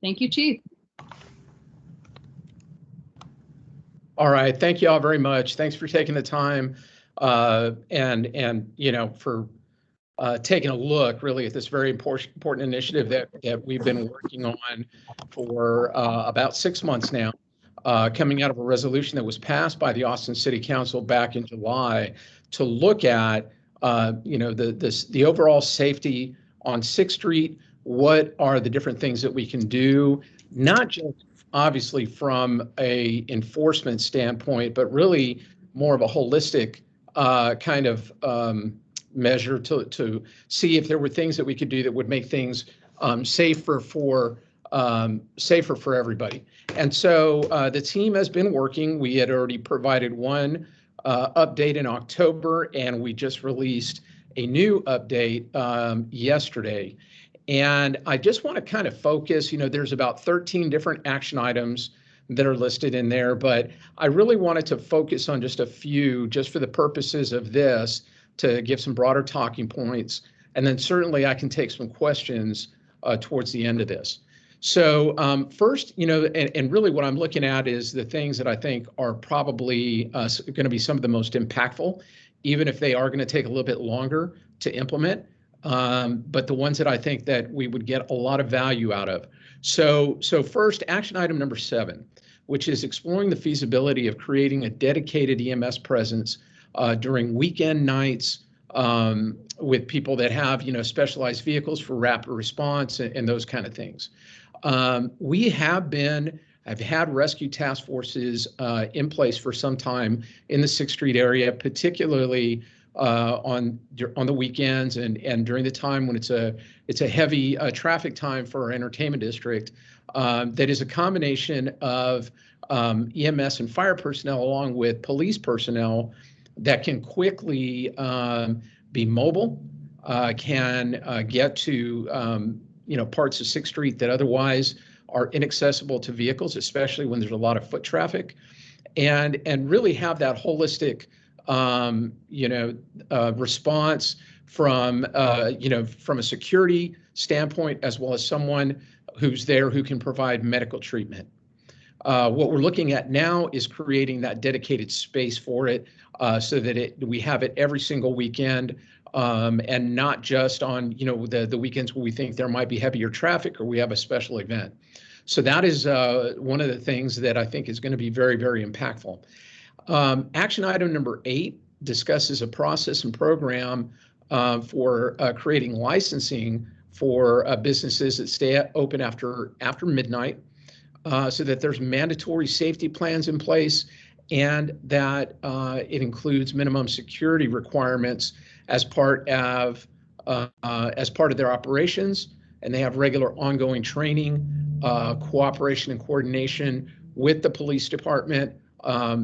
Thank you, Chief. All right, thank you all very much. Thanks for taking the time and for taking a look really at this very important initiative that we've been working on for about 6 months now, coming out of a resolution that was passed by the Austin City Council back in July to look at the overall safety on 6th Street. What are the different things that we can do, not just obviously from a enforcement standpoint, but really more of a holistic kind of measure to see if there were things that we could do that would make things safer for everybody. And so the team has been working. We had already provided one update in October, and we just released a new update yesterday. And I just want to kind of focus, there's about 13 different action items that are listed in there, but I really wanted to focus on just a few, just for the purposes of this, to give some broader talking points. And then certainly I can take some questions towards the end of this. So first, and really what I'm looking at is the things that I think are probably going to be some of the most impactful, even if they are going to take a little bit longer to implement. But the ones that I think that we would get a lot of value out of. So first, action item number 7, which is exploring the feasibility of creating a dedicated EMS presence during weekend nights with people that have, specialized vehicles for rapid response and those kind of things. I've had rescue task forces in place for some time in the 6th Street area, particularly on the weekends and during the time when it's a heavy traffic time for our entertainment district. That is a combination of EMS and fire personnel along with police personnel that can quickly be mobile, can get to parts of 6th Street that otherwise are inaccessible to vehicles, especially when there's a lot of foot traffic, and really have that holistic response from a security standpoint, as well as someone who's there who can provide medical treatment. What we're looking at now is creating that dedicated space for it so that we have it every single weekend and not just on the weekends where we think there might be heavier traffic or we have a special event. So that is one of the things that I think is going to be very, very impactful. Action item number 8 discusses a process and program for creating licensing for businesses that stay open after midnight, so that there's mandatory safety plans in place and that it includes minimum security requirements as part of their operations, and they have regular ongoing training, cooperation and coordination with the police department,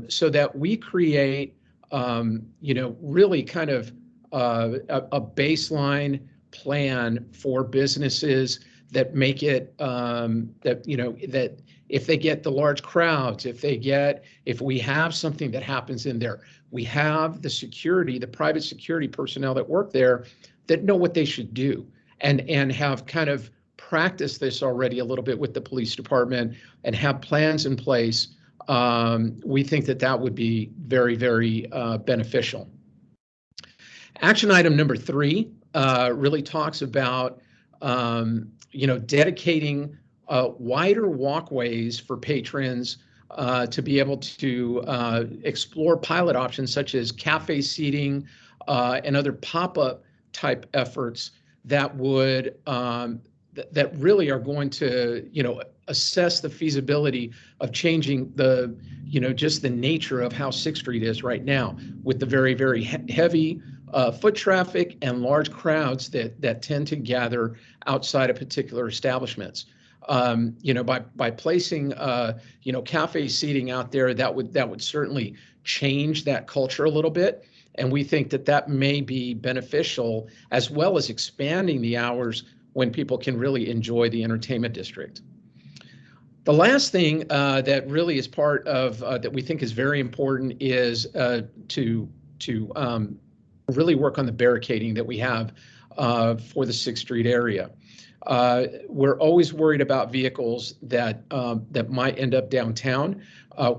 so that we create, really kind of a baseline plan for businesses that make it that if they get the large crowds, if we have something that happens in there, we have the private security personnel that work there that know what they should do and have kind of practiced this already a little bit with the police department and have plans in place. We think that would be very, very beneficial. Action item number 3 really talks about dedicating wider walkways for patrons to be able to explore pilot options such as cafe seating and other pop-up type efforts that would that really are going to assess the feasibility of changing the just the nature of how 6th Street is right now with the very, very heavy foot traffic and large crowds that tend to gather outside of particular establishments. By placing cafe seating out there, that would certainly change that culture a little bit, and we think that may be beneficial, as well as expanding the hours when people can really enjoy the entertainment district. The last thing that really is part of that we think is very important is to really work on the barricading that we have for the 6th Street area. We're always worried about vehicles that that might end up downtown.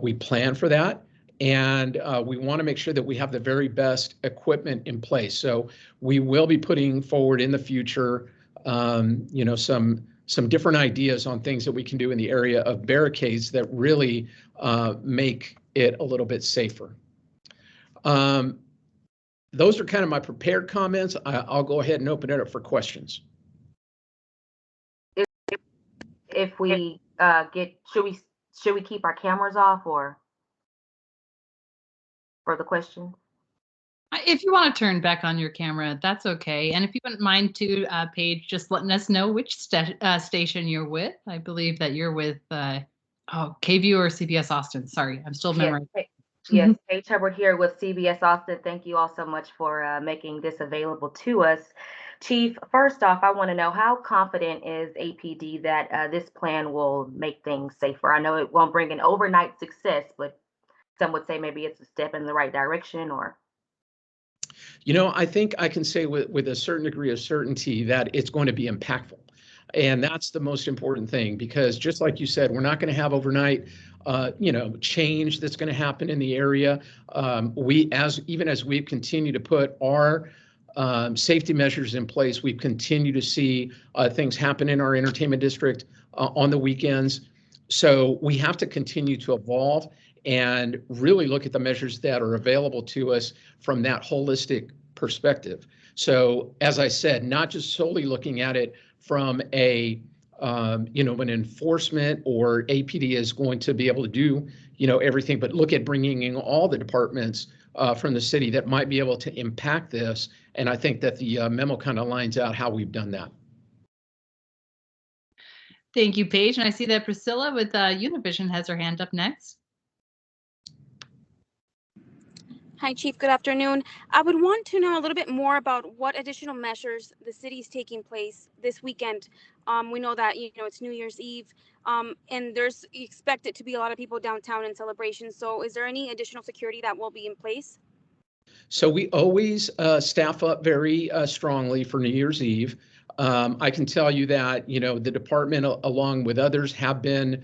We plan for that, and we want to make sure that we have the very best equipment in place. So we will be putting forward in the future, you know, some different ideas on things that we can do in the area of barricades that really make it a little bit safer. Those are kind of my prepared comments. I'll go ahead and open it up for questions. If we should we keep our cameras off or for the question? If you want to turn back on your camera, that's okay. And if you wouldn't mind too, Paige, just letting us know which station you're with. I believe that you're with KVU or CBS Austin. Sorry, I'm still memorizing. Yes, Paige Hubbard here with CBS Austin. Thank you all so much for making this available to us. Chief, first off, I want to know, how confident is APD that this plan will make things safer? I know it won't bring an overnight success, but some would say maybe it's a step in the right direction. Or, you know, I think I can say with a certain degree of certainty that it's going to be impactful. And that's the most important thing, because just like you said, we're not going to have overnight, you know, change that's going to happen in the area. Even as we've continued to put our safety measures in place, we've continued to see things happen in our entertainment district on the weekends. So we have to continue to evolve and really look at the measures that are available to us from that holistic perspective. So as I said, not just solely looking at it from a you know, an enforcement or APD is going to be able to do, you know, everything, but look at bringing in all the departments from the city that might be able to impact this. And I think that the memo kind of lines out how we've done that. Thank you, Paige. And I see that Priscilla with Univision has her hand up next. Hi, Chief. Good afternoon. I would want to know a little bit more about what additional measures the city is taking place this weekend. We know that, you know, it's New Year's Eve, and there's expected to be a lot of people downtown in celebration. So is there any additional security that will be in place? So we always staff up very strongly for New Year's Eve. I can tell you that, you know, the department, along with others, have been,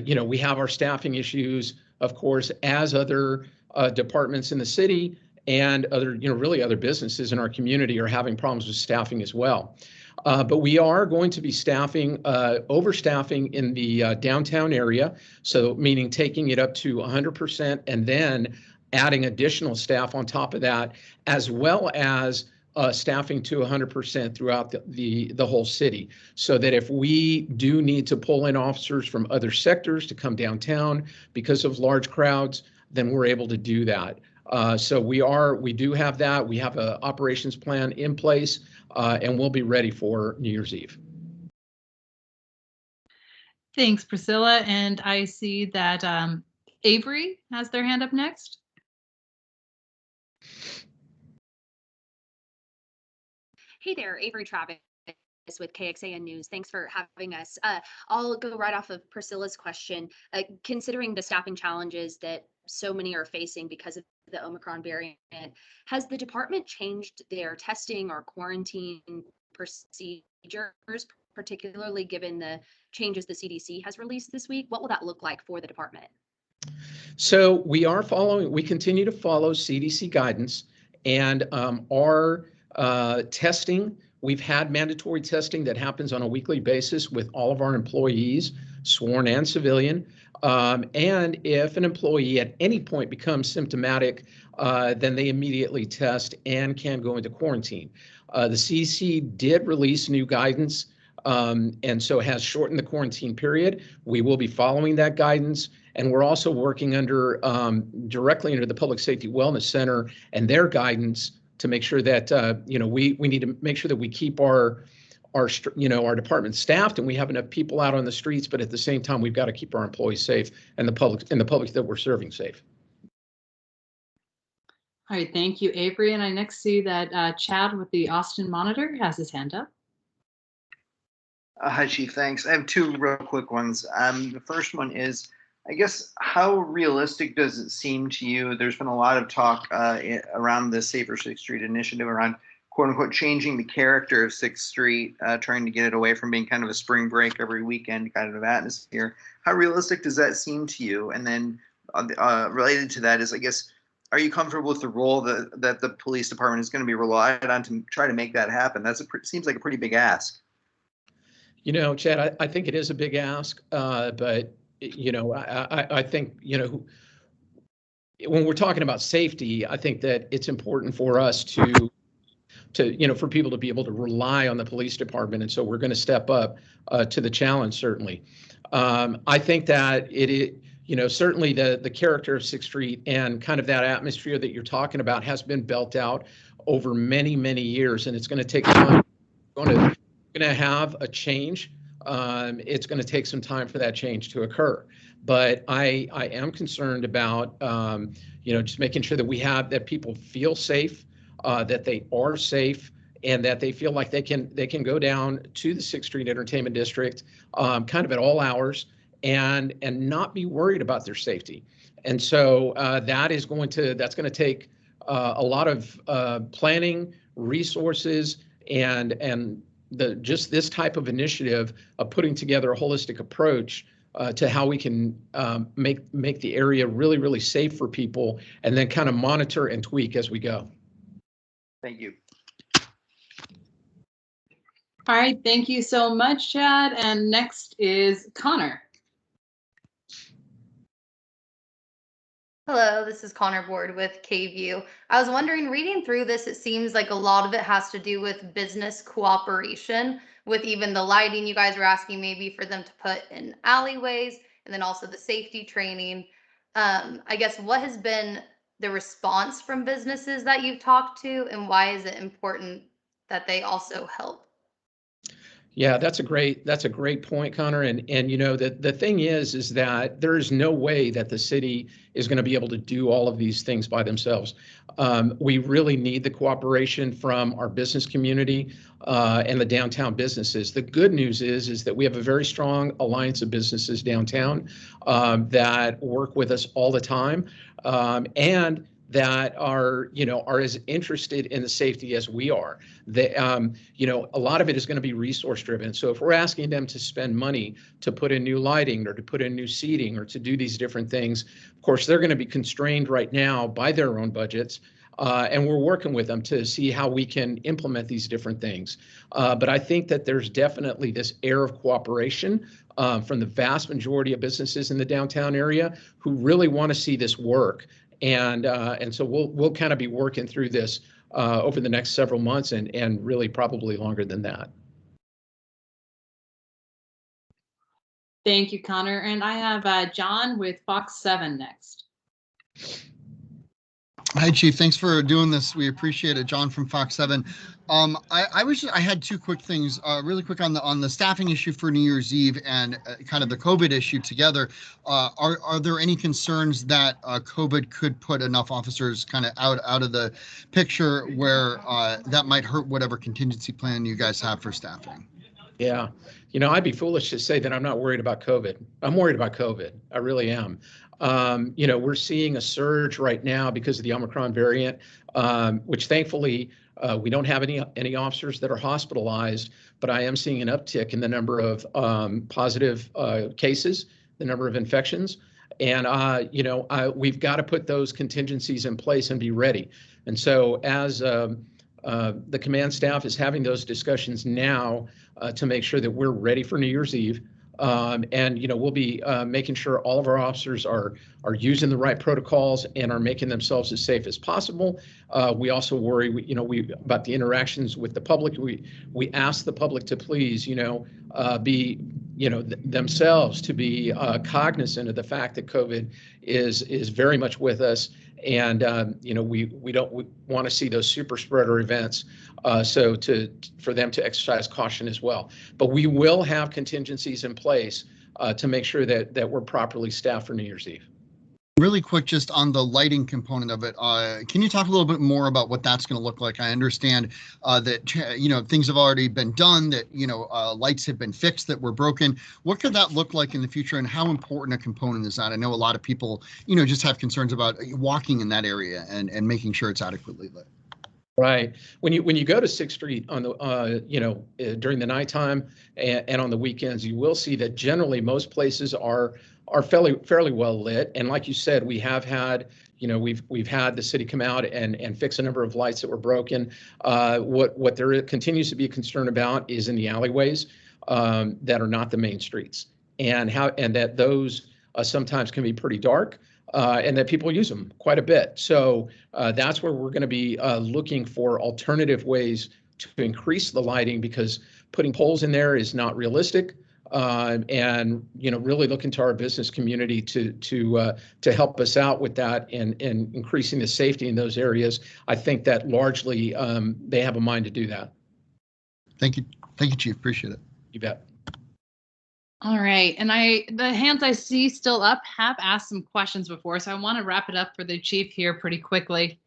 you know, we have our staffing issues, of course, as other departments in the city and other, you know, really other businesses in our community are having problems with staffing as well. But we are going to be staffing, overstaffing in the downtown area. So meaning taking it up to 100% and then adding additional staff on top of that, as well as staffing to 100% throughout the whole city, so that if we do need to pull in officers from other sectors to come downtown because of large crowds, then we're able to do that. So we do have that. We have an operations plan in place, and we'll be ready for New Year's Eve. Thanks, Priscilla. And I see that Avery has their hand up next. Hey there, Avery Travis with KXAN News. Thanks for having us. I'll go right off of Priscilla's question. Considering the staffing challenges that so many are facing because of the Omicron variant, has the department changed their testing or quarantine procedures, particularly given the changes the CDC has released this week? What will that look like for the department? So we continue to follow CDC guidance, and our testing, we've had mandatory testing that happens on a weekly basis with all of our employees, sworn and civilian. And if an employee at any point becomes symptomatic, then they immediately test and can go into quarantine. The CDC did release new guidance, and so has shortened the quarantine period. We will be following that guidance. And we're also working directly under the Public Safety Wellness Center and their guidance to make sure that, you know, we need to make sure that we keep our department staffed and we have enough people out on the streets, but at the same time, we've got to keep our employees safe and the public that we're serving safe. All right, thank you, Avery. And I next see that Chad with the Austin Monitor has his hand up. Hi, Chief. Thanks. I have two real quick ones. The first one is, I guess, how realistic does it seem to you? There's been a lot of talk around the Safer 6th Street initiative around quote unquote changing the character of 6th Street, trying to get it away from being kind of a spring break every weekend kind of atmosphere. How realistic does that seem to you? And then related to that is, I guess, are you comfortable with the role that the police department is going to be relied on to try to make that happen? Seems like a pretty big ask. You know, Chad, I think it is a big ask, but you know, I think, you know, when we're talking about safety, I think that it's important for us to you know, for people to be able to rely on the police department, and so we're going to step up to the challenge. Certainly, I think that you know, certainly the character of 6th Street and kind of that atmosphere that you're talking about has been built out over many years, and it's going to take time. Going to have a change. It's going to take some time for that change to occur. But I am concerned about you know, just making sure that that people feel safe, that they are safe, and that they feel like they can go down to the 6th Street Entertainment District kind of at all hours and not be worried about their safety. And so that's going to take a lot of planning, resources, and just this type of initiative of putting together a holistic approach to how we can make the area really safe for people, and then kind of monitor and tweak as we go. Thank you. All right, thank you so much, Chad. And next is Connor. Hello, this is Connor Board with KView. I was wondering, reading through this, it seems like a lot of it has to do with business cooperation, with even the lighting you guys were asking maybe for them to put in alleyways, and then also the safety training. I guess, what has been the response from businesses that you've talked to, and why is it important that they also help? Yeah, that's a great point, Connor. And you know, the thing is that there is no way that the city is going to be able to do all of these things by themselves. We really need the cooperation from our business community and the downtown businesses. The good news is that we have a very strong alliance of businesses downtown that work with us all the time, and that are as interested in the safety as we are. You know, a lot of it is going to be resource driven. So if we're asking them to spend money to put in new lighting or to put in new seating or to do these different things, of course, they're going to be constrained right now by their own budgets. And we're working with them to see how we can implement these different things. But I think that there's definitely this air of cooperation from the vast majority of businesses in the downtown area who really want to see this work. And so we'll kind of be working through this over the next several months, and really probably longer than that. Thank you, Connor. And I have John with Fox 7 next. Hi, Chief. Thanks for doing this. We appreciate it. John from Fox 7. I had two quick things, really quick on the staffing issue for New Year's Eve and kind of the COVID issue together. Are there any concerns that COVID could put enough officers kind of out of the picture where that might hurt whatever contingency plan you guys have for staffing? Yeah, you know, I'd be foolish to say that I'm not worried about COVID. I'm worried about COVID. I really am. You know, we're seeing a surge right now because of the Omicron variant, which thankfully we don't have any officers that are hospitalized, but I am seeing an uptick in the number of positive cases, the number of infections. And, you know, we've got to put those contingencies in place and be ready. And so as the command staff is having those discussions now to make sure that we're ready for New Year's Eve. And, you know, we'll be making sure all of our officers are using the right protocols and are making themselves as safe as possible. We also worry, about the interactions with the public. We ask the public to please, be, themselves to be cognizant of the fact that COVID is very much with us. And, we don't want to see those super spreader events. So for them to exercise caution as well. But we will have contingencies in place to make sure that we're properly staffed for New Year's Eve. Really quick, just on the lighting component of it, can you talk a little bit more about what that's going to look like? I understand that, things have already been done, that, lights have been fixed that were broken. What could that look like in the future, and how important a component is that? I know a lot of people, just have concerns about walking in that area and making sure it's adequately lit. Right. When you go to 6th Street on the during the nighttime and on the weekends, you will see that generally most places are fairly well lit. And like you said, we have had, we've had the city come out and fix a number of lights that were broken. What there continues to be a concern about is in the alleyways that are not the main streets, and that those sometimes can be pretty dark. And that people use them quite a bit. So that's where we're going to be looking for alternative ways to increase the lighting, because putting poles in there is not realistic. And really looking to our business community to help us out with that and increasing the safety in those areas. I think that largely they have a mind to do that. Thank you, Chief. Appreciate it. You bet. All right, and the hands I see still up have asked some questions before, so I want to wrap it up for the chief here pretty quickly.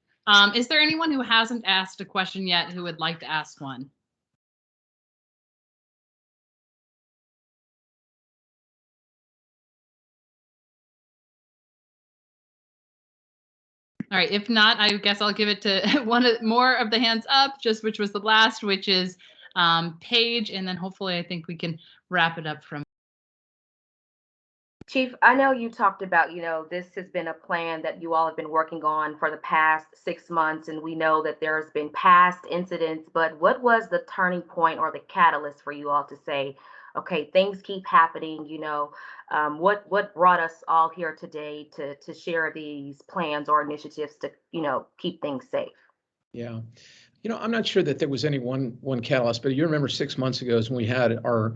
Is there anyone who hasn't asked a question yet who would like to ask one? All right, if not, I guess I'll give it to more of the hands up, which was the last, which is Paige, and then hopefully I think we can wrap it up from. Chief, I know you talked about, this has been a plan that you all have been working on for the past 6 months, and we know that there's been past incidents, but what was the turning point or the catalyst for you all to say, okay, things keep happening, what brought us all here today to share these plans or initiatives to, keep things safe? Yeah. I'm not sure that there was any one catalyst, but you remember 6 months ago is when we had our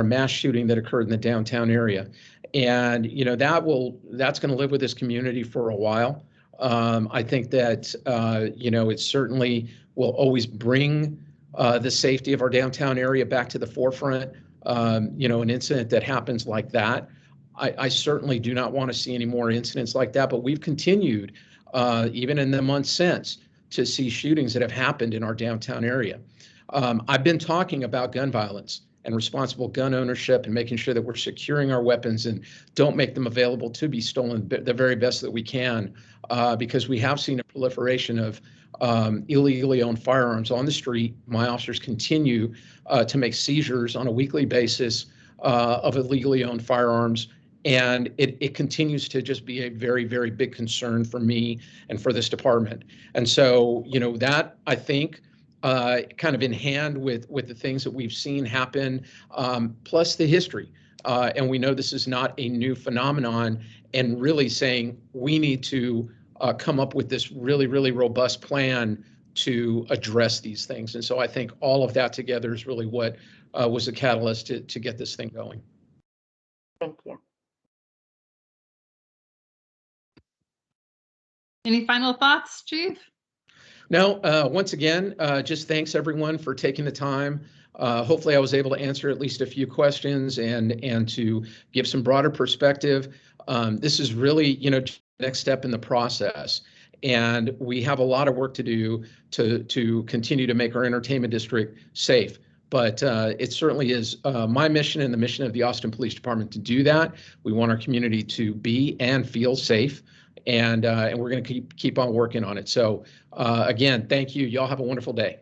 mass shooting that occurred in the downtown area. And, that's going to live with this community for a while. I think that, it certainly will always bring the safety of our downtown area back to the forefront. An incident that happens like that, I certainly do not want to see any more incidents like that, but we've continued, even in the months since, to see shootings that have happened in our downtown area. I've been talking about gun violence and responsible gun ownership and making sure that we're securing our weapons and don't make them available to be stolen the very best that we can, because we have seen a proliferation of illegally owned firearms on the street. My officers continue to make seizures on a weekly basis of illegally owned firearms. And it continues to just be a very, very big concern for me and for this department. And so, that I think kind of in hand with the things that we've seen happen, plus the history. And we know this is not a new phenomenon, and really saying we need to come up with this really, really robust plan to address these things. And so I think all of that together is really what was the catalyst to get this thing going. Thank you. Any final thoughts, Chief? No, once again, just thanks everyone for taking the time. Hopefully I was able to answer at least a few questions and to give some broader perspective. This is really, the next step in the process. And we have a lot of work to do to continue to make our entertainment district safe. But it certainly is my mission and the mission of the Austin Police Department to do that. We want our community to be and feel safe. And we're going to keep on working on it. So again, thank you. Y'all have a wonderful day.